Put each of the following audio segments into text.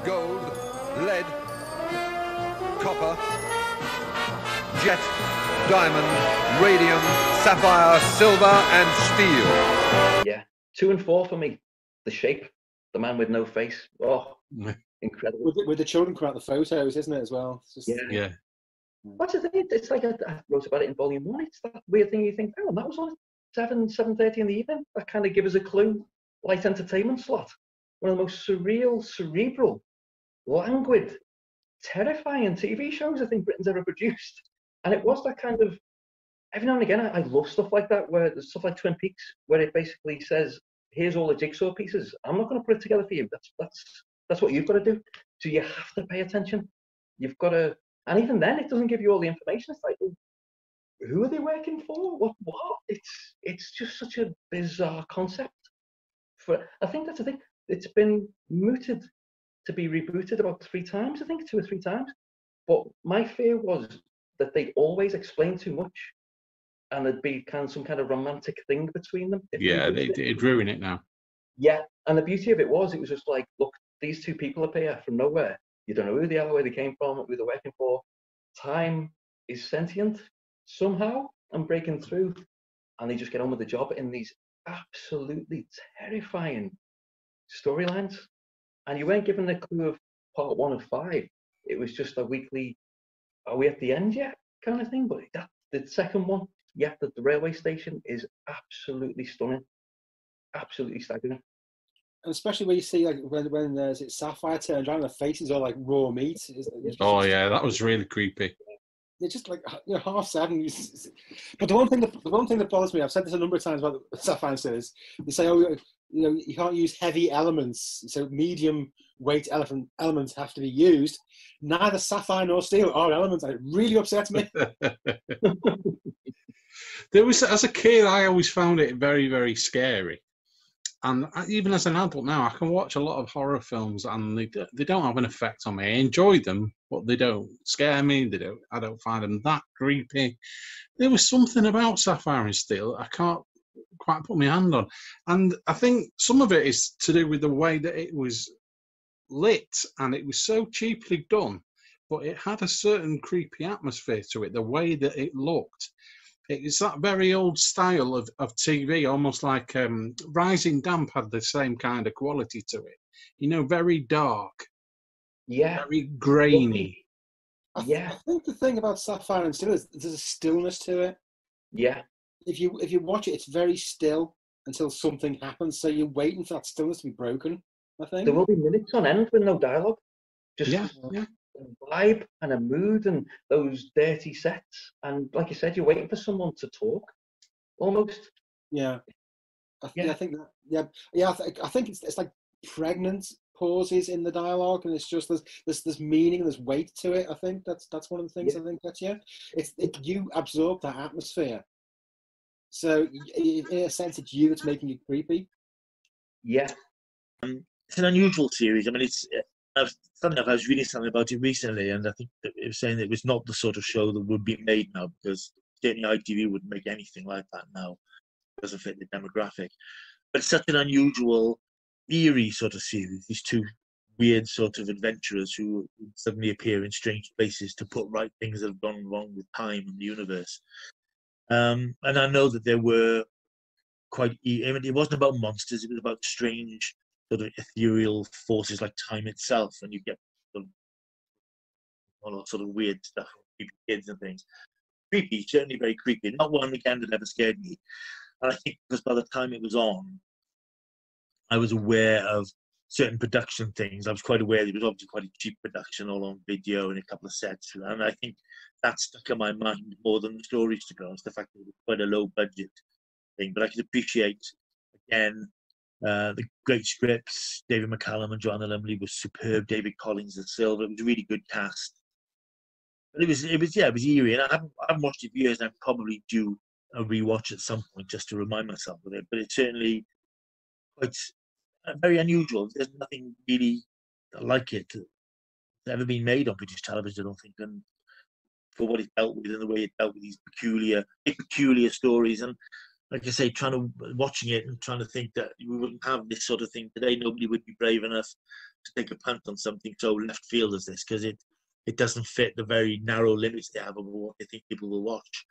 gold, lead, copper, jet, diamond, radium, sapphire, silver, and steel. Yeah, 2 and 4 for me. The Shape, the man with no face. Oh, incredible. With the children come out the photos, isn't it, as well? It's just, yeah. What's the thing? It's like I wrote about it in volume 1. It's that weird thing you think, oh, that was on 7:30 in the evening. That kind of gives us a clue. Light entertainment slot. One of the most surreal, cerebral, languid, terrifying TV shows I think Britain's ever produced. And it was that kind of, every now and again, I love stuff like that, where there's stuff like Twin Peaks, where it basically says, here's all the jigsaw pieces. I'm not going to put it together for you. That's what you've got to do. So you have to pay attention. You've got to, and even then, it doesn't give you all the information. It's like, well, who are they working for? What? It's just such a bizarre concept. I think that's the thing. It's been mooted to be rebooted about 3 times, I think, 2 or 3 times. But my fear was that they'd always explain too much, and there'd be some kind of romantic thing between them. Yeah, they'd ruin it now. Yeah, and the beauty of it was just like, look, these 2 people appear from nowhere. You don't know who they are, where they came from, who they're working for. Time is sentient somehow and breaking through, and they just get on with the job in these absolutely terrifying storylines. And you weren't given the clue of part 1 of 5. It was just a weekly, are we at the end yet kind of thing. But the second one, the railway station is absolutely stunning, absolutely staggering. And especially when you see, like, when there's Sapphire turns around, the faces are like raw meat. Oh yeah, that was really creepy. They're just like, 7:30. But the one thing that bothers me, I've said this a number of times about the Sapphire and Steel, is they say, oh, you can't use heavy elements, so medium weight elements have to be used. Neither Sapphire nor Steel are elements. It really upsets me. There was, as a kid, I always found it very, very scary. And even as an adult now, I can watch a lot of horror films, and they don't have an effect on me. I enjoy them, but they don't scare me. I don't find them that creepy. There was something about Sapphire and Steel I can't quite put my hand on, and I think some of it is to do with the way that it was lit, and it was so cheaply done, but it had a certain creepy atmosphere to it. The way that it looked. It's that very old style of TV, almost like Rising Damp had the same kind of quality to it. Very dark. Yeah. Very grainy. I think the thing about Sapphire and Steel is there's a stillness to it. Yeah. If you watch it, it's very still until something happens. So you're waiting for that stillness to be broken, I think. There will be minutes on end with no dialogue. Just a vibe and a mood and those dirty sets. And like you said, you're waiting for someone to talk, almost. Yeah. I think it's like pregnant pauses in the dialogue, and it's just there's meaning, there's weight to it. I think that's one of the things. I think that's you absorb that atmosphere. So in a sense, it's you that's making it creepy. Yeah. It's an unusual series. I mean, I was reading something about it recently, and I think that it was saying that it was not the sort of show that would be made now, because certainly ITV wouldn't make anything like that now. It doesn't fit the demographic. But it's such an unusual, eerie sort of series. These 2 weird sort of adventurers who suddenly appear in strange places to put right things that have gone wrong with time and the universe. And I know that there were it wasn't about monsters, it was about strange sort of ethereal forces like time itself, and you get all sort of weird stuff, creepy kids and things. Creepy, certainly very creepy. Not one again that ever scared me. And I think because by the time it was on, I was aware of certain production things. I was quite aware that it was obviously quite a cheap production, all on video and a couple of sets. And I think that stuck in my mind more than the stories, to be honest, the fact that it was quite a low budget thing. But I could appreciate, again, the great scripts. David McCallum and Joanna Lumley was superb. David Collins as Silver. It was a really good cast. But it was eerie. And I haven't watched it for years, and I'm probably due a rewatch at some point just to remind myself of it. But it's certainly quite very unusual. There's nothing really like it that's ever been made on British television, I don't think. And for what it dealt with and the way it dealt with these peculiar stories. And like I say, watching it and trying to think that we wouldn't have this sort of thing today. Nobody would be brave enough to take a punt on something so left field as this, because it doesn't fit the very narrow limits they have of what they think people will watch.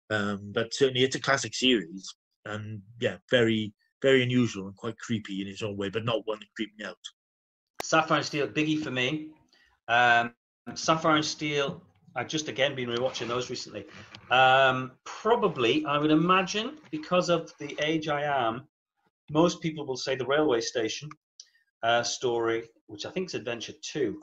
But certainly it's a classic series, and yeah, very, very unusual and quite creepy in its own way, but not one that creeped me out. Sapphire and Steel, biggie for me. Sapphire and Steel, I've just again been rewatching those recently. Probably, I would imagine, because of the age I am, most people will say the railway station story, which I think is Adventure 2.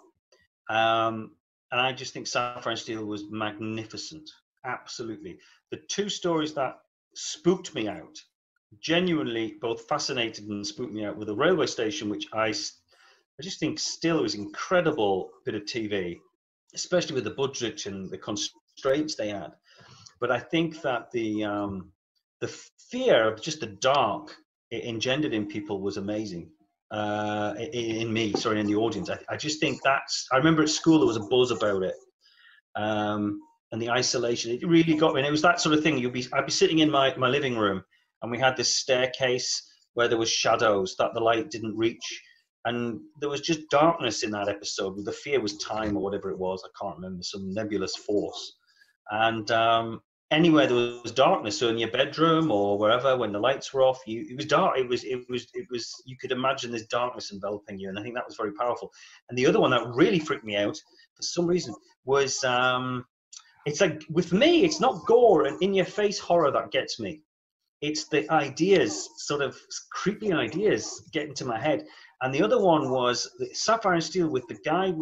And I just think Sapphire and Steel was magnificent. Absolutely. The two stories that spooked me out, genuinely both fascinated and spooked me out, were the railway station, which I just think still was incredible bit of TV, especially with the budget and the constraints they had. But I think that the fear of just the dark it engendered in people was amazing. In the audience. I just think I remember at school there was a buzz about it. And the isolation, it really got me. And it was that sort of thing. I'd be sitting in my living room, and we had this staircase where there was shadows that the light didn't reach. And there was just darkness in that episode. The fear was time or whatever it was. I can't remember, some nebulous force. And anywhere there was darkness, so in your bedroom or wherever, when the lights were off, it was dark. It was. You could imagine this darkness enveloping you, and I think that was very powerful. And the other one that really freaked me out for some reason was, it's like, with me, it's not gore and in-your-face horror that gets me. It's the ideas, sort of creepy ideas, get into my head. And the other one was the Sapphire and Steel with the guy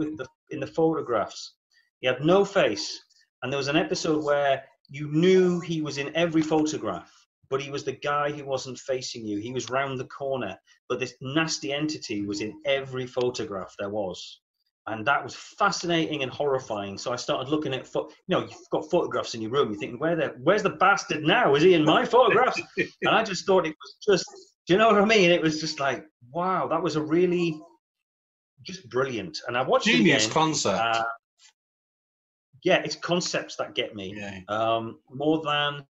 in the photographs. He had no face, and there was an episode where you knew he was in every photograph, but he was the guy who wasn't facing you. He was round the corner, but this nasty entity was in every photograph there was. And that was fascinating and horrifying. So I started looking at, you've got photographs in your room. You're thinking, where's the bastard now? Is he in my photographs? And I just thought it was just, do you know what I mean? It was just like, wow, that was a really just brilliant. And I watched Genius it again. concept. Yeah, it's concepts that get me. Yeah. More than,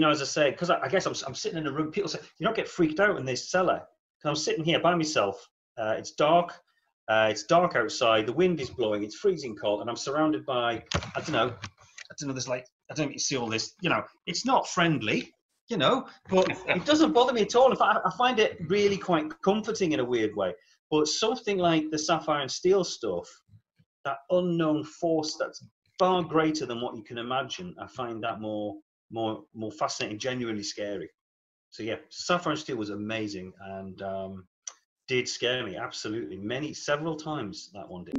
as I say, because I guess I'm sitting in a room. People say, you don't get freaked out in this cellar. Because I'm sitting here by myself. It's dark. It's dark outside. The wind is blowing. It's freezing cold, and I'm surrounded by, I don't know. There's like, I don't know if you see all this. It's not friendly, but it doesn't bother me at all. In fact, I find it really quite comforting in a weird way. But something like the Sapphire and Steel stuff, that unknown force that's far greater than what you can imagine, I find that more fascinating, genuinely scary. So yeah, Sapphire and Steel was amazing, and did scare me absolutely several times. That one did.